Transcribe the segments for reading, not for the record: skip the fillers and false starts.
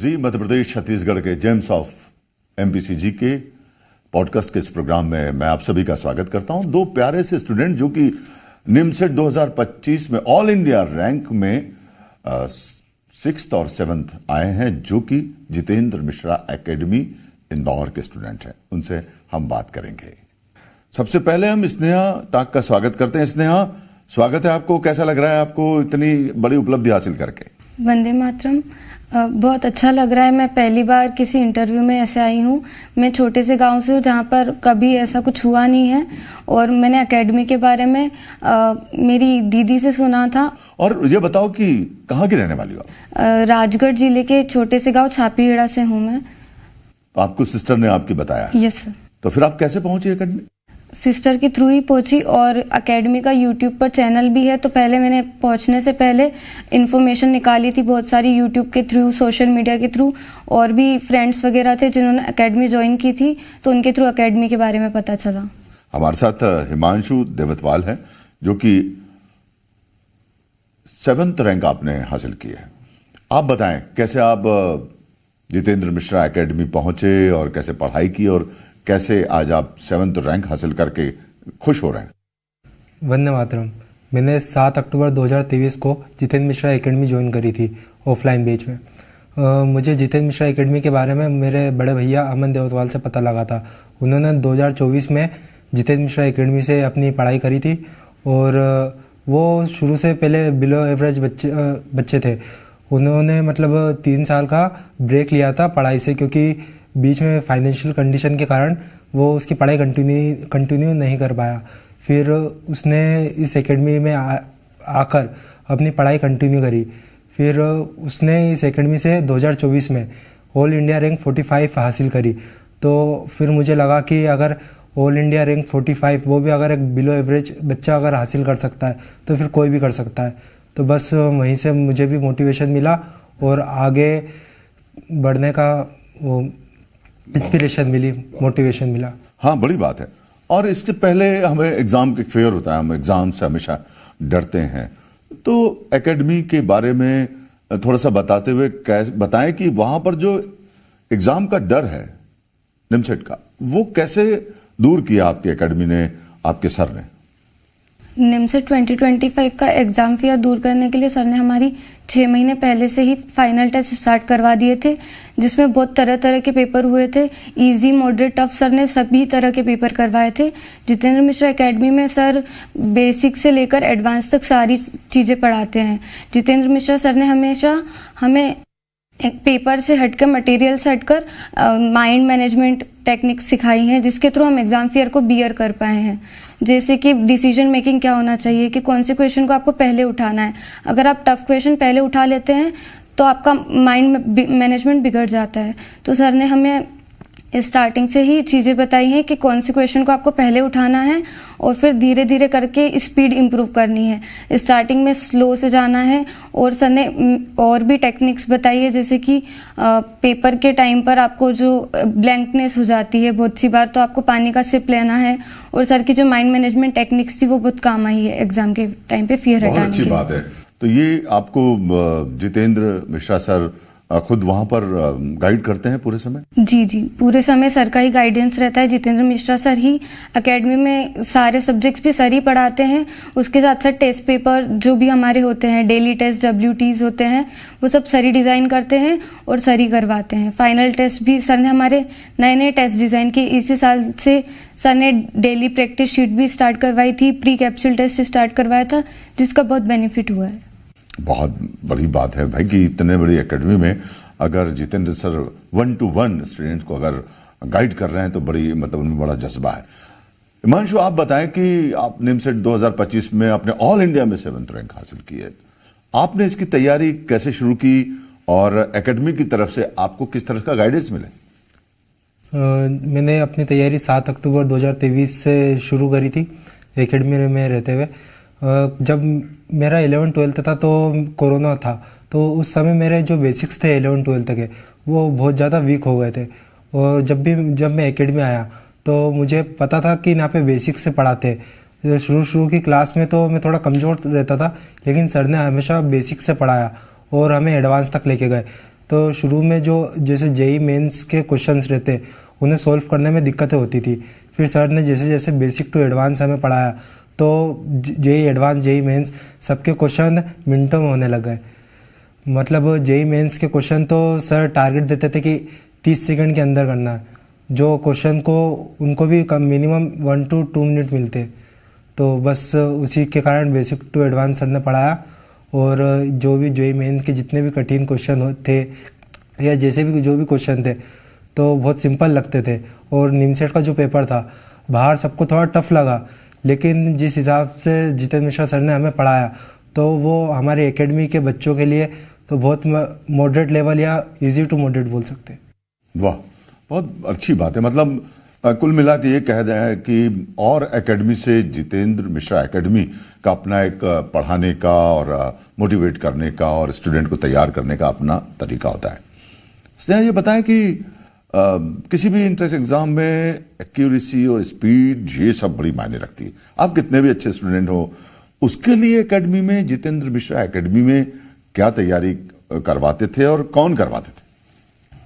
जी मध्य प्रदेश छत्तीसगढ़ के James of MPCG के podcast के इस प्रोग्राम में मैं आप सभी का स्वागत करता हूं। दो प्यारे से स्टूडेंट जो कि निमसेट 2025 में ऑल इंडिया रैंक में 6th और 7th आए हैं, जो कि जितेंद्र मिश्रा एकेडमी इंदौर के स्टूडेंट हैं। उनसे हम बात करेंगे। सबसे पहले हम स्नेहा टाक का स्वागत करते हैं। स्नेहा, स्वागत है आपको। कैसा लग रहा है आपको इतनी बड़ी उपलब्धि हासिल करके? वंदे मातरम। बहुत अच्छा लग रहा है। मैं पहली बार किसी इंटरव्यू में ऐसे आई हूँ। मैं छोटे से गांव से हूँ जहाँ पर कभी ऐसा कुछ हुआ नहीं है, और मैंने एकेडमी के बारे में मेरी दीदी से सुना था। और ये बताओ कि कहाँ की रहने वाली हो आप? राजगढ़ जिले के छोटे से गांव छापीहेड़ा से हूँ मैं। तो आपको सिस्टर ने आपकी बताया? Yes sir. तो फिर आप कैसे पहुंची एकेडमी? सिस्टर के थ्रू ही पहुंची, और एकेडमी का यूट्यूब पर चैनल भी है। तो पहले मैंने पहुंचने से पहले इन्फॉर्मेशन निकाली थी बहुत सारी यूट्यूब के थ्रू, सोशल मीडिया के थ्रू, और भी फ्रेंड्स वगैरह थे जिन्होंने एकेडमी ज्वाइन की थी, तो उनके थ्रू एकेडमी के बारे में पता चला। हमारे साथ हिमांशु देवतवाल है, जो कि 7th रैंक आपने हासिल की है। आप बताएं कैसे आप जितेंद्र मिश्रा एकेडमी पहुंचे और कैसे पढ़ाई की, और कैसे आज आप 7th रैंक हासिल करके खुश हो रहे हैं? वंदे मातरम। मैंने 7 अक्टूबर 2023 को जितेंद्र मिश्रा एकेडमी ज्वाइन करी थी ऑफलाइन बैच में। मुझे जितेंद्र मिश्रा एकेडमी के बारे में मेरे बड़े भैया अमन देवतवाल से पता लगा था। उन्होंने 2024 में जितेंद्र मिश्रा एकेडमी से अपनी पढ़ाई करी थी, और वो शुरू से पहले बिलो एवरेज बच्चे थे। उन्होंने मतलब 3 साल का ब्रेक लिया था पढ़ाई से, क्योंकि बीच में फाइनेंशियल कंडीशन के कारण वो उसकी पढ़ाई कंटिन्यू नहीं कर पाया। फिर उसने इस एकेडमी में आकर अपनी पढ़ाई कंटिन्यू करी। फिर उसने इस एकेडमी से 2024 में ऑल इंडिया रैंक 45 हासिल करी। तो फिर मुझे लगा कि अगर ऑल इंडिया रैंक 45, वो भी अगर एक बिलो एवरेज बच्चा अगर हासिल कर सकता है तो फिर कोई भी कर सकता है। तो बस वहीं से मुझे भी मोटिवेशन मिला और आगे बढ़ने का वो इंस्पिरेशन मिली, मोटिवेशन मिला। हाँ, बड़ी बात है। और इससे पहले हमें एग्जाम के फेयर होता है, हम एग्जाम से हमेशा डरते हैं। तो एकेडमी के बारे में थोड़ा सा बताते हुए बताएं कि वहां पर जो एग्जाम का डर है निमसेट का, वो कैसे दूर किया आपकी एकेडमी ने, आपके सर ने? निमसेट 2025 का एग्जाम फियर दूर करने के लिए सर ने हमारी 6 महीने पहले से ही फाइनल टेस्ट स्टार्ट करवा दिए थे, जिसमें बहुत तरह तरह के पेपर हुए थे। इजी, मॉडरेट, टफ, सर ने सभी तरह के पेपर करवाए थे। जितेंद्र मिश्रा एकेडमी में सर बेसिक से लेकर एडवांस तक सारी चीजें पढ़ाते हैं। जितेंद्र मिश्रा सर ने हमेशा हमें एक पेपर से हटकर, मटेरियल से हटकर माइंड मैनेजमेंट टेक्निक्स सिखाई हैं, जिसके थ्रू हम एग्जाम फियर को बियर कर पाए हैं। जैसे कि डिसीजन मेकिंग क्या होना चाहिए, कि कौन से क्वेश्चन को आपको पहले उठाना है। अगर आप टफ क्वेश्चन पहले उठा लेते हैं तो आपका माइंड मैनेजमेंट बिगड़ जाता है। तो सर ने हमें स्टार्टिंग से ही चीज़ें बताई हैं कि कौन से क्वेश्चन को आपको पहले उठाना है, और फिर धीरे धीरे करके स्पीड इंप्रूव करनी है। स्टार्टिंग में स्लो से जाना है, और सर ने और भी टेक्निक्स बताई है, जैसे कि पेपर के टाइम पर आपको जो ब्लैंकनेस हो जाती है बहुत सी बार, तो आपको पानी का सिप लेना है। और सर की जो माइंड मैनेजमेंट टेक्निक्स थी वो बहुत काम आई है एग्जाम के टाइम पे फियर हटाने की। अच्छी बात है। तो ये आपको जितेंद्र मिश्रा सर खुद वहां पर गाइड करते हैं पूरे समय? जी जी, पूरे समय सर का ही गाइडेंस रहता है। जितेंद्र मिश्रा सर ही एकेडमी में सारे सब्जेक्ट्स भी सर ही पढ़ाते हैं। उसके साथ साथ टेस्ट पेपर जो भी हमारे होते हैं, डेली टेस्ट, WTs होते हैं, वो सब सर ही डिज़ाइन करते हैं और सर ही करवाते हैं। फाइनल टेस्ट भी सर ने हमारे नए नए टेस्ट डिज़ाइन किए। इसी साल से सर ने डेली प्रैक्टिस शीट भी स्टार्ट करवाई थी, प्री कैप्सूल टेस्ट स्टार्ट करवाया था, जिसका बहुत बेनिफिट हुआ है। बहुत बड़ी बात है भाई कि इतने बड़ी एकेडमी में अगर जितेंद्र सर 1-to-1 स्टूडेंट्स को अगर गाइड कर रहे हैं तो बड़ी मतलब उनमें बड़ा जज्बा है। हिमांशु, आप बताएं कि आप निमसेट 2025 में आपने ऑल इंडिया में 7th रैंक हासिल की है। आपने इसकी तैयारी कैसे शुरू की, और एकेडमी की तरफ से आपको किस तरह का गाइडेंस मिले? मैंने अपनी तैयारी 7 अक्टूबर 2023 से शुरू करी थी एकेडमी में रहते हुए। जब मेरा 11-12 था तो कोरोना था, तो उस समय मेरे जो बेसिक्स थे 11-12 के वो बहुत ज़्यादा वीक हो गए थे। और जब मैं एकेडमी आया तो मुझे पता था कि यहाँ पे बेसिक्स से पढ़ाते। शुरू की क्लास में तो मैं थोड़ा कमज़ोर रहता था, लेकिन सर ने हमेशा बेसिक्स से पढ़ाया और हमें एडवांस तक लेके गए। तो शुरू में जो जैसे जेई मेंस के क्वेश्चंस रहते उन्हें सॉल्व करने में दिक्कतें होती थी। फिर सर ने जैसे जैसे बेसिक टू एडवांस हमें पढ़ाया तो जेई एडवांस जेई मेंस सबके क्वेश्चन मिनटों में होने लग गए। मतलब जेई मेंस के क्वेश्चन तो सर टारगेट देते थे कि 30 सेकंड के अंदर करना है, जो क्वेश्चन को उनको भी कम मिनिमम 1 to 2 मिनट मिलते। तो बस उसी के कारण बेसिक टू एडवांस सर ने पढ़ाया और जो भी जेई मेन के जितने भी कठिन क्वेश्चन थे या जैसे भी जो भी क्वेश्चन थे तो बहुत सिंपल लगते थे। और निमसेट का जो पेपर था बाहर सबको थोड़ा टफ लगा, लेकिन जिस हिसाब से जितेंद्र मिश्रा सर ने हमें पढ़ाया तो वो हमारे एकेडमी के बच्चों के लिए तो बहुत मॉडरेट लेवल या इजी टू मॉडरेट बोल सकते हैं। वाह, बहुत अच्छी बात है। मतलब कुल मिला के ये कह दें कि और एकेडमी से जितेंद्र मिश्रा एकेडमी का अपना एक पढ़ाने का और मोटिवेट करने का और स्टूडेंट को तैयार करने का अपना तरीका होता है। स्नेहा, ये बताएं कि किसी भी इंट्रेंस एग्जाम में एक्यूरेसी और स्पीड ये सब बड़ी मायने रखती है। आप कितने भी अच्छे स्टूडेंट हो, उसके लिए एकेडमी में, जितेंद्र मिश्रा एकेडमी में क्या तैयारी करवाते थे और कौन करवाते थे?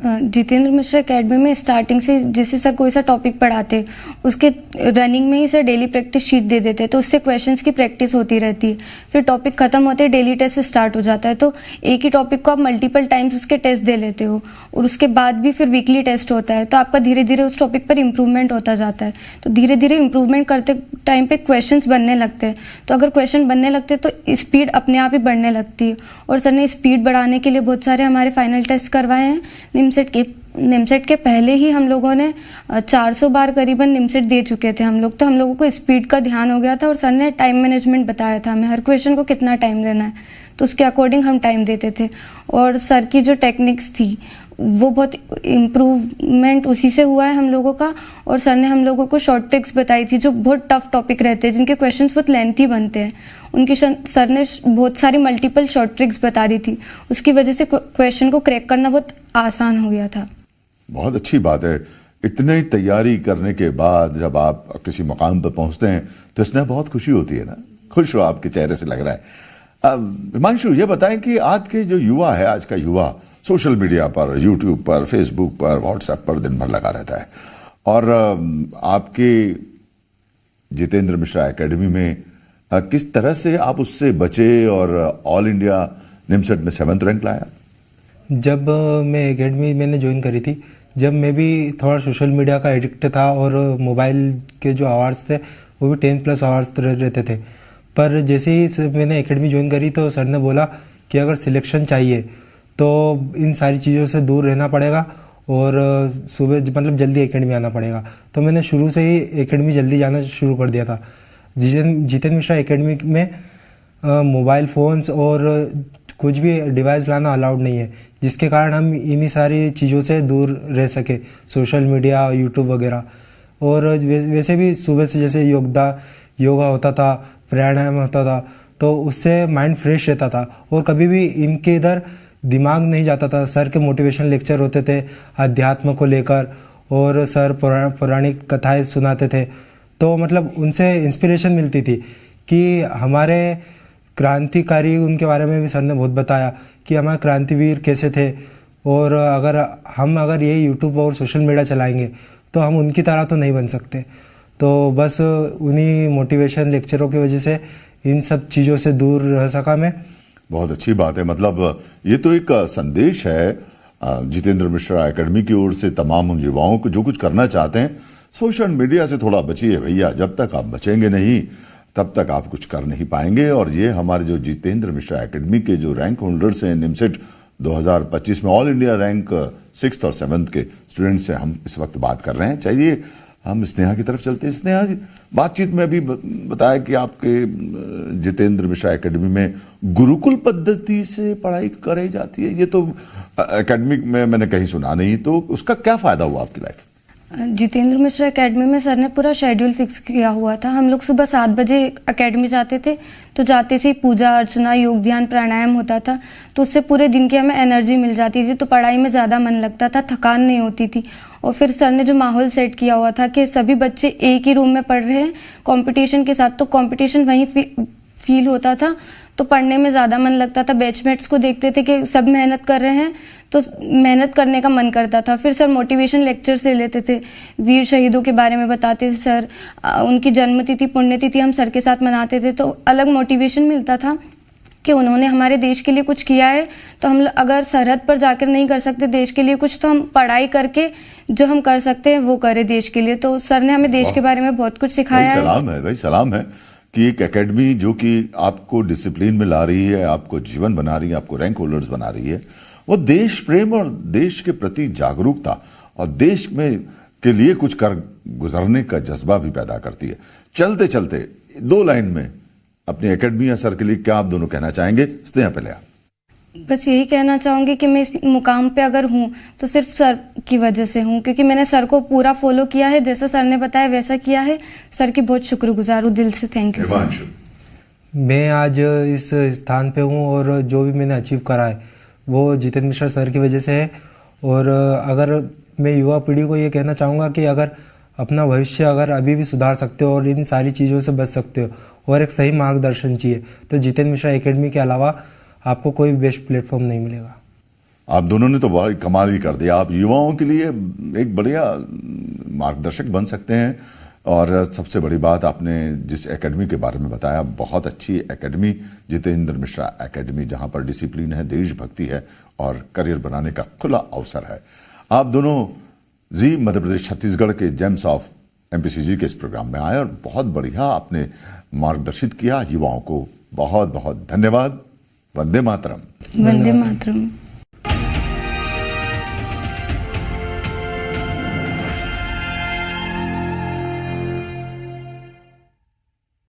जितेंद्र मिश्रा एकेडमी में स्टार्टिंग से जैसे सर कोई सा टॉपिक पढ़ाते उसके रनिंग में ही सर डेली प्रैक्टिस शीट दे देते, तो उससे क्वेश्चंस की प्रैक्टिस होती रहती है। फिर टॉपिक खत्म होते डेली टेस्ट स्टार्ट हो जाता है, तो एक ही टॉपिक को आप मल्टीपल टाइम्स उसके टेस्ट दे लेते हो और उसके बाद भी फिर वीकली टेस्ट होता है, तो आपका धीरे धीरे उस टॉपिक पर इंप्रूवमेंट होता जाता है। तो धीरे धीरे इंप्रूवमेंट करते टाइम पे क्वेश्चंस बनने लगते हैं, तो अगर क्वेश्चन बनने लगते हैं तो स्पीड अपने आप ही बढ़ने लगती है। और सर ने स्पीड बढ़ाने के लिए बहुत सारे हमारे फाइनल टेस्ट करवाए हैं। निमसेट के पहले ही हम लोगों ने 400 बार करीबन निमसेट दे चुके थे हम लोग, तो हम लोगों को स्पीड का ध्यान हो गया था और सर ने टाइम मैनेजमेंट बताया था हमें, हर क्वेश्चन को कितना टाइम देना है, तो उसके अकॉर्डिंग हम टाइम देते थे। और सर की जो टेक्निक्स थी वो बहुत इम्प्रूवमेंट उसी से हुआ है हम लोगों का। और सर ने हम लोगों को शॉर्ट ट्रिक्स बताई थी जो बहुत टफ टॉपिक रहते हैं, जिनके क्वेश्चंस बहुत लेंथी बनते हैं, उनकी सर ने बहुत सारी मल्टीपल शॉर्ट ट्रिक्स बता दी थी। उसकी वजह से क्वेश्चन को क्रैक करना बहुत आसान हो गया था। बहुत अच्छी बात है। इतनी तैयारी करने के बाद जब आप किसी मुकाम पर पहुंचते हैं तो इसमें बहुत खुशी होती है ना? खुश हो, आपके चेहरे से लग रहा है। हिमांशु, ये बताएं कि आज के जो युवा है, आज का युवा सोशल मीडिया पर, यूट्यूब पर, फेसबुक पर, व्हाट्सएप पर दिन भर लगा रहता है, और आपके जितेंद्र मिश्रा एकेडमी में किस तरह से आप उससे बचे और ऑल इंडिया निमसेट में 7th रैंक लाया? जब मैं एकेडमी मैंने ज्वाइन करी थी, जब मैं भी थोड़ा सोशल मीडिया का एडिक्ट था और मोबाइल के जो आवर्स थे वो भी 10+ आवर्स रहते थे। पर जैसे ही मैंने एकेडमी ज्वाइन करी तो सर ने बोला कि अगर सिलेक्शन चाहिए तो इन सारी चीज़ों से दूर रहना पड़ेगा और सुबह मतलब जल्दी एकेडमी आना पड़ेगा। तो मैंने शुरू से ही एकेडमी जल्दी जाना शुरू कर दिया था। जितेंद्र मिश्रा एकेडमी में मोबाइल फ़ोन्स और कुछ भी डिवाइस लाना अलाउड नहीं है, जिसके कारण हम इन्हीं सारी चीज़ों से दूर रह सके, सोशल मीडिया, यूट्यूब वगैरह। और वैसे भी सुबह से जैसे योगा होता था, प्राणायाम होता था, तो उससे माइंड फ्रेश रहता था और कभी भी इनके इधर दिमाग नहीं जाता था। सर के मोटिवेशन लेक्चर होते थे अध्यात्म को लेकर और सर पौराणिक कथाएं सुनाते थे, तो मतलब उनसे इंस्पिरेशन मिलती थी कि हमारे क्रांतिकारी, उनके बारे में भी सर ने बहुत बताया कि हमारे क्रांतिवीर कैसे थे और अगर ये यूट्यूब और सोशल मीडिया चलाएंगे तो हम उनकी तरह तो नहीं बन सकते। तो बस उन्हीं मोटिवेशन लेक्चरों की वजह से इन सब चीज़ों से दूर रह सका मैं। बहुत अच्छी बात है। मतलब ये तो एक संदेश है जितेंद्र मिश्रा एकेडमी की ओर से तमाम उन युवाओं को जो कुछ करना चाहते हैं, सोशल मीडिया से थोड़ा बचिए भैया। जब तक आप बचेंगे नहीं तब तक आप कुछ कर नहीं पाएंगे। और ये हमारे जो जितेंद्र मिश्रा एकेडमी के जो रैंक होल्डर्स हैं निमसेट 2025 में ऑल इंडिया रैंक 6th और 7th के स्टूडेंट से हम इस वक्त बात कर रहे हैं। चाहिए हम स्नेहा की तरफ चलते हैं। स्नेहा जी, बातचीत में अभी बताया कि आपके जितेंद्र मिश्रा एकेडमी में गुरुकुल पद्धति से पढ़ाई कराई जाती है। ये तो एकेडमिक में मैंने कहीं सुना नहीं, तो उसका क्या फायदा हुआ आपकी लाइफ? जितेंद्र मिश्रा एकेडमी में सर ने पूरा शेड्यूल फिक्स किया हुआ था। हम लोग सुबह 7 बजे एकेडमी जाते थे, तो जाते से पूजा अर्चना, योग ध्यान, प्राणायाम होता था, तो उससे पूरे दिन की हमें एनर्जी मिल जाती थी, तो पढ़ाई में ज़्यादा मन लगता था, थकान नहीं होती थी। और फिर सर ने जो माहौल सेट किया हुआ था कि सभी बच्चे एक ही रूम में पढ़ रहे हैं कंपटीशन के साथ, तो कंपटीशन वहीं फील होता था। तो पढ़ने में ज़्यादा मन लगता था। बैचमेट्स को देखते थे कि सब मेहनत कर रहे हैं तो मेहनत करने का मन करता था। फिर सर मोटिवेशन लेक्चर्स ले लेते थे, वीर शहीदों के बारे में बताते थे सर, उनकी जन्मतिथि पुण्यतिथि हम सर के साथ मनाते थे, तो अलग मोटिवेशन मिलता था कि उन्होंने हमारे देश के लिए कुछ किया है, तो हम अगर सरहद पर जाकर नहीं कर सकते देश के लिए कुछ, तो हम पढ़ाई करके जो हम कर सकते हैं वो करें देश के लिए। तो सर ने हमें देश के बारे में बहुत कुछ सिखाया है। सलाम है भाई, सलाम है कि एक एकेडमी जो कि आपको डिसिप्लिन में ला रही है, आपको जीवन बना रही है, आपको रैंक होल्डर्स बना रही है, वो देश प्रेम और देश के प्रति जागरूकता और देश में के लिए कुछ कर गुजरने का जज्बा भी पैदा करती है। चलते चलते 2 लाइन में अपनी एकेडमी या सर के लिए क्या आप दोनों कहना चाहेंगे? स्नेहा पहले आप। बस यही कहना चाहूंगी कि मैं इस मुकाम पे अगर हूँ तो सिर्फ सर की वजह से हूँ, क्योंकि मैंने सर को पूरा फॉलो किया है, जैसा सर ने बताया वैसा किया है। सर की बहुत शुक्रगुजार हूँ, दिल से थैंक यू सर। मैं आज इस स्थान पे हूँ और जो भी मैंने अचीव करा है वो जितेंद्र मिश्रा सर की वजह से है। और अगर मैं युवा पीढ़ी को ये कहना चाहूँगा कि अगर अपना भविष्य अगर अभी भी सुधार सकते हो और इन सारी चीज़ों से बच सकते हो और एक सही मार्गदर्शन चाहिए तो जितेंद्र मिश्रा एकेडमी के अलावा आपको कोई बेस्ट प्लेटफॉर्म नहीं मिलेगा। आप दोनों ने तो बहुत कमाल ही कर दिया। आप युवाओं के लिए एक बढ़िया मार्गदर्शक बन सकते हैं। और सबसे बड़ी बात, आपने जिस एकेडमी के बारे में बताया, बहुत अच्छी एकेडमी जितेंद्र मिश्रा एकेडमी, जहां पर डिसिप्लिन है, देशभक्ति है और करियर बनाने का खुला अवसर है। आप दोनों जी मध्य प्रदेश छत्तीसगढ़ के जेम्स ऑफ एमपीसीजी के इस प्रोग्राम में आए और बहुत बढ़िया आपने मार्गदर्शित किया युवाओं को। बहुत बहुत धन्यवाद। वंदे मातरम। वंदे मातरम।